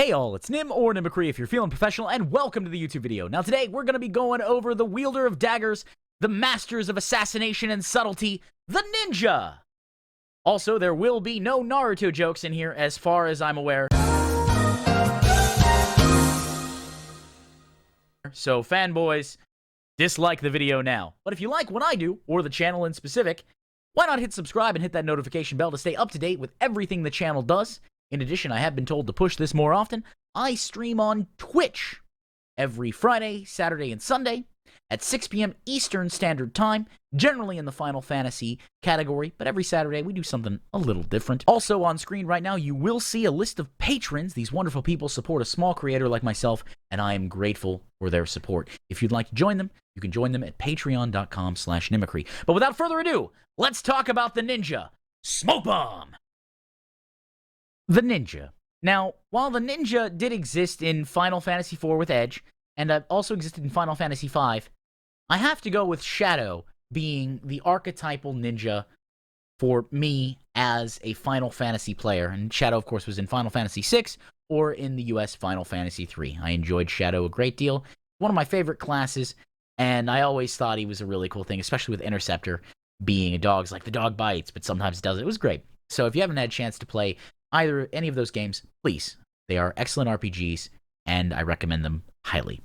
Hey all, it's Nim or Nimicry if you're feeling professional, and welcome to the YouTube video. Now today, we're going to be going over the wielder of daggers, the masters of assassination and subtlety, the ninja! Also, there will be no Naruto jokes in here as far as I'm aware. So fanboys, dislike the video now. But if you like what I do, or the channel in specific, why not hit subscribe and hit that notification bell to stay up to date with everything the channel does? In addition, I have been told to push this more often. I stream on Twitch every Friday, Saturday, and Sunday at 6 p.m. Eastern Standard Time, generally in the Final Fantasy category, but every Saturday we do something a little different. Also on screen right now, you will see a list of patrons. These wonderful people support a small creator like myself, and I am grateful for their support. If you'd like to join them, you can join them at patreon.com/Nimicry. But without further ado, let's talk about the ninja, Smoke Bomb! The ninja. Now, while the ninja did exist in Final Fantasy IV with Edge, and also existed in Final Fantasy V, I have to go with Shadow being the archetypal ninja for me as a Final Fantasy player. And Shadow, of course, was in Final Fantasy VI or in the US Final Fantasy III. I enjoyed Shadow a great deal. One of my favorite classes, and I always thought he was a really cool thing, especially with Interceptor being a dog. It's like the dog bites, but sometimes it doesn't. It was great. So if you haven't had a chance to play any of those games, please. They are excellent RPGs, and I recommend them highly.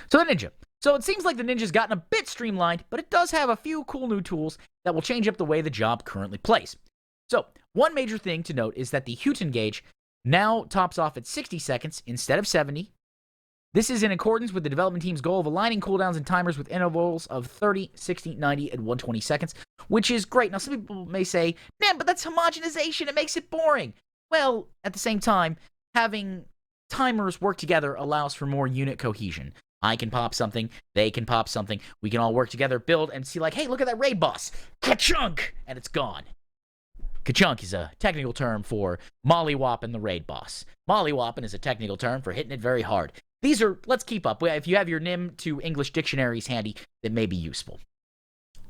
So the ninja. So it seems like the ninja's gotten a bit streamlined, but it does have a few cool new tools that will change up the way the job currently plays. So one major thing to note is that the Huten gauge now tops off at 60 seconds instead of 70. This is in accordance with the development team's goal of aligning cooldowns and timers with intervals of 30, 60, 90, and 120 seconds, which is great. Now, some people may say, man, but that's homogenization. It makes it boring. Well, at the same time, having timers work together allows for more unit cohesion. I can pop something, they can pop something, we can all work together, build, and see like, hey, look at that raid boss. Ka-chunk! And it's gone. Ka-chunk is a technical term for mollywopping the raid boss. Mollywopping is a technical term for hitting it very hard. These are, let's keep up. If you have your Nim to English dictionaries handy, that may be useful.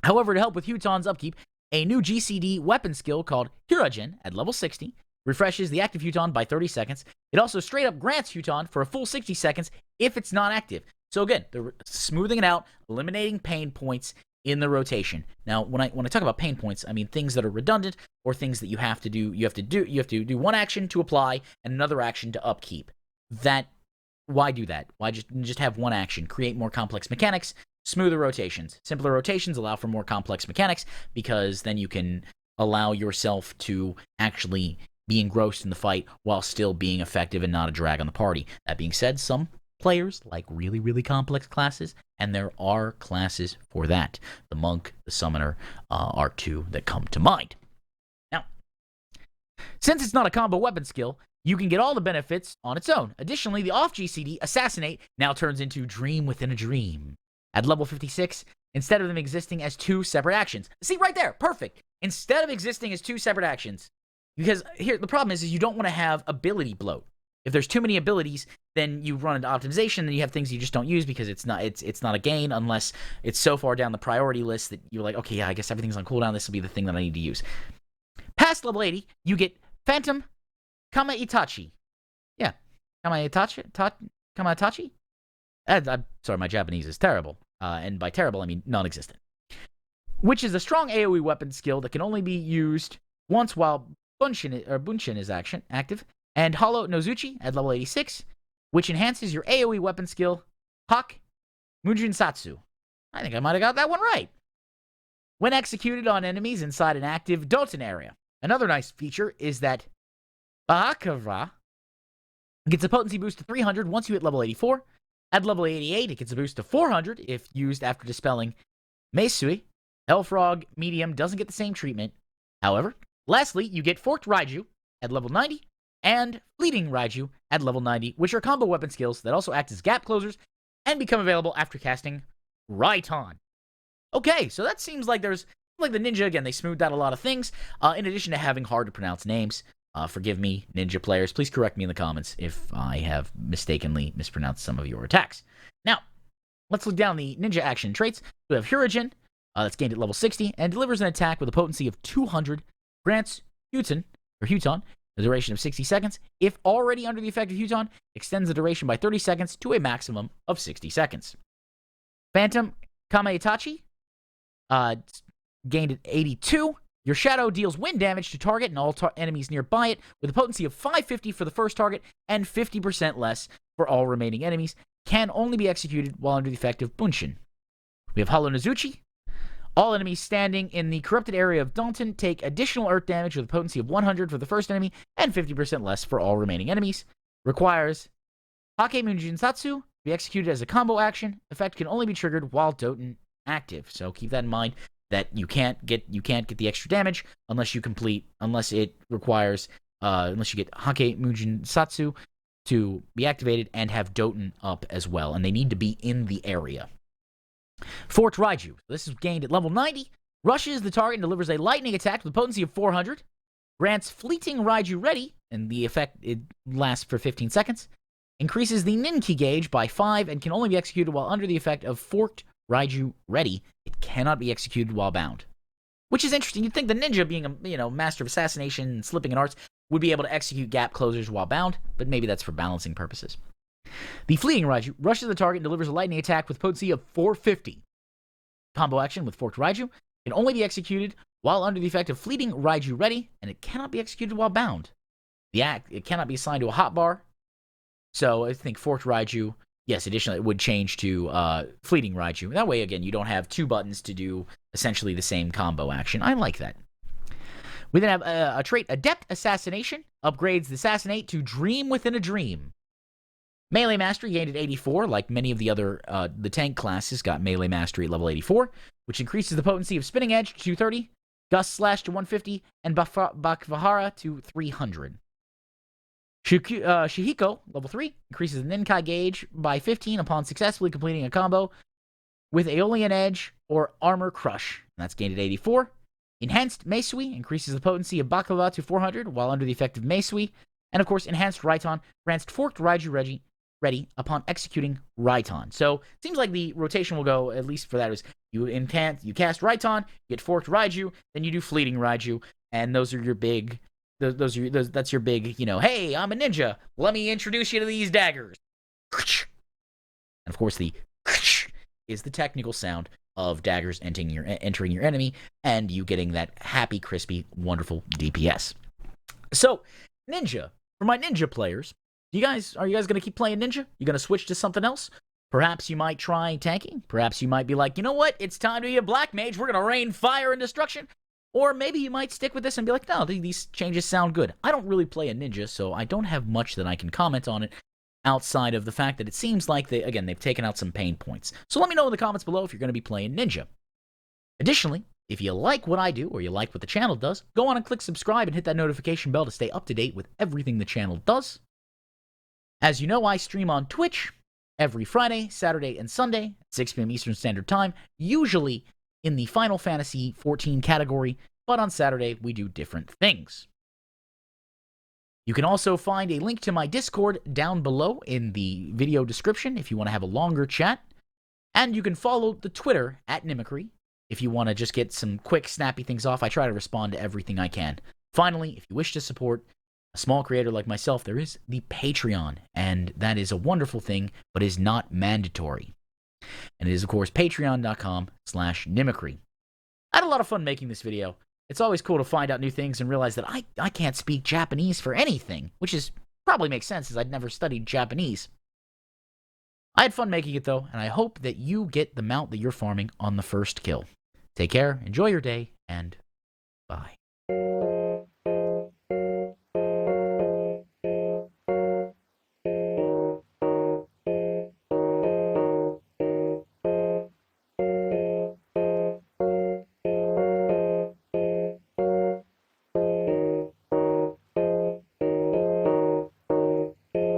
However, to help with Huton's upkeep, a new GCD weapon skill called Hiragen at level 60 refreshes the active Huton by 30 seconds. It also straight up grants Huton for a full 60 seconds if it's not active. So again, they're smoothing it out, eliminating pain points in the rotation. Now, when I talk about pain points, I mean things that are redundant or things that you have to do. You have to do one action to apply and another action to upkeep. Why do that? Why just have one action? Create more complex mechanics, smoother rotations. Simpler rotations allow for more complex mechanics because then you can allow yourself to actually be engrossed in the fight while still being effective and not a drag on the party. That being said, some players like really, really complex classes, and there are classes for that. The monk, the summoner are two that come to mind. Now, since it's not a combo weapon skill, you can get all the benefits on its own. Additionally, the off GCD, Assassinate, now turns into Dream Within a Dream. At level 56, instead of them existing as two separate actions. See, right there, perfect. Instead of existing as two separate actions. Because here, the problem is you don't want to have ability bloat. If there's too many abilities, then you run into optimization, then you have things you just don't use because it's not a gain unless it's so far down the priority list that you're like, okay, yeah, I guess everything's on cooldown, this will be the thing that I need to use. Past level 80, you get Phantom Kamaitachi. Yeah. Kamaitachi? I'm sorry, my Japanese is terrible. And by terrible, I mean non-existent. Which is a strong AoE weapon skill that can only be used once while Bunshin is active. And Hollow Nozuchi at level 86, which enhances your AoE weapon skill, Hak Mujinsatsu. I think I might have got that one right. When executed on enemies inside an active Doten area. Another nice feature is that Bahakara gets a potency boost to 300 once you hit level 84. At level 88, it gets a boost to 400 if used after dispelling Meisui. Hellfrog Medium doesn't get the same treatment. However, lastly, you get Forked Raiju at level 90 and Fleeting Raiju at level 90, which are combo weapon skills that also act as gap closers and become available after casting Raiton. Okay, so that seems like the ninja, again, they smoothed out a lot of things, in addition to having hard to pronounce names. Forgive me, ninja players. Please correct me in the comments if I have mistakenly mispronounced some of your attacks. Now, let's look down the ninja action traits. We have Hiragen, that's gained at level 60, and delivers an attack with a potency of 200, grants Huton the duration of 60 seconds. If already under the effect of Huton, extends the duration by 30 seconds to a maximum of 60 seconds. Phantom Kamaitachi, gained at 82. Your shadow deals wind damage to target and all enemies nearby it with a potency of 550 for the first target and 50% less for all remaining enemies. Can only be executed while under the effect of Bunshin. We have Hollow Nezuchi. All enemies standing in the corrupted area of Dalton take additional earth damage with a potency of 100 for the first enemy and 50% less for all remaining enemies. Requires Hake Munjinsatsu to be executed as a combo action. Effect can only be triggered while Doten active. So keep that in mind that you can't get the extra damage unless you requires unless you get Hake Munjinsatsu to be activated and have Doten up as well, and they need to be in the area. Fort Raiju. This is gained at level 90. Rushes the target and delivers a lightning attack with a potency of 400. Grants Fleeting Raiju Ready, and the effect it lasts for 15 seconds. Increases the Nimicry gauge by 5 and can only be executed while under the effect of Forked Raiju Ready. It cannot be executed while bound. Which is interesting. You'd think the ninja, being a master of assassination and slipping in arts, would be able to execute gap closers while bound, but maybe that's for balancing purposes. The Fleeting Raiju rushes the target and delivers a lightning attack with potency of 450. Combo action with Forked Raiju can only be executed while under the effect of Fleeting Raiju Ready, and it cannot be executed while bound. It cannot be assigned to a hotbar. So I think Forked Raiju, yes, additionally, it would change to Fleeting Raiju. That way, again, you don't have two buttons to do essentially the same combo action. I like that. We then have a trait, Adept Assassination, upgrades the Assassinate to Dream Within a Dream. Melee Mastery gained at 84, like many of the other, the tank classes got Melee Mastery at level 84, which increases the potency of Spinning Edge to 230, Gust Slash to 150, and Bakvahara to 300. Shihiko, level 3, increases the Ninkai gauge by 15 upon successfully completing a combo with Aeolian Edge or Armor Crush. That's gained at 84. Enhanced Meisui increases the potency of Baklava to 400 while under the effect of Meisui. And of course, Enhanced Raiton grants Forked Raiju ready upon executing Raiton. So, it seems like the rotation will go, at least for that, is you cast Raiton, you get Forked Raiju, then you do Fleeting Raiju, and those are your big, that's your big, hey, I'm a ninja, let me introduce you to these daggers. And of course, the is the technical sound of daggers entering your enemy, and you getting that happy, crispy, wonderful DPS. So, ninja, for my ninja players, are you guys going to keep playing ninja? You going to switch to something else? Perhaps you might try tanking. Perhaps you might be like, you know what? It's time to be a black mage. We're going to rain fire and destruction. Or maybe you might stick with this and be like, no, these changes sound good. I don't really play a ninja, so I don't have much that I can comment on it outside of the fact that it seems like they've taken out some pain points. So let me know in the comments below if you're going to be playing ninja. Additionally, if you like what I do or you like what the channel does, go on and click subscribe and hit that notification bell to stay up to date with everything the channel does. As you know, I stream on Twitch every Friday, Saturday, and Sunday at 6 p.m. Eastern Standard Time, usually in the Final Fantasy XIV category, but on Saturday we do different things. You can also find a link to my Discord down below in the video description if you want to have a longer chat, and you can follow the Twitter at Nimicry if you want to just get some quick, snappy things off. I try to respond to everything I can. Finally, if you wish to support a small creator like myself, there is the Patreon, and that is a wonderful thing, but is not mandatory. And it is, of course, patreon.com/Nimicry. I had a lot of fun making this video. It's always cool to find out new things and realize that I can't speak Japanese for anything, which is probably makes sense as I'd never studied Japanese. I had fun making it, though, and I hope that you get the mount that you're farming on the first kill. Take care, enjoy your day, and bye.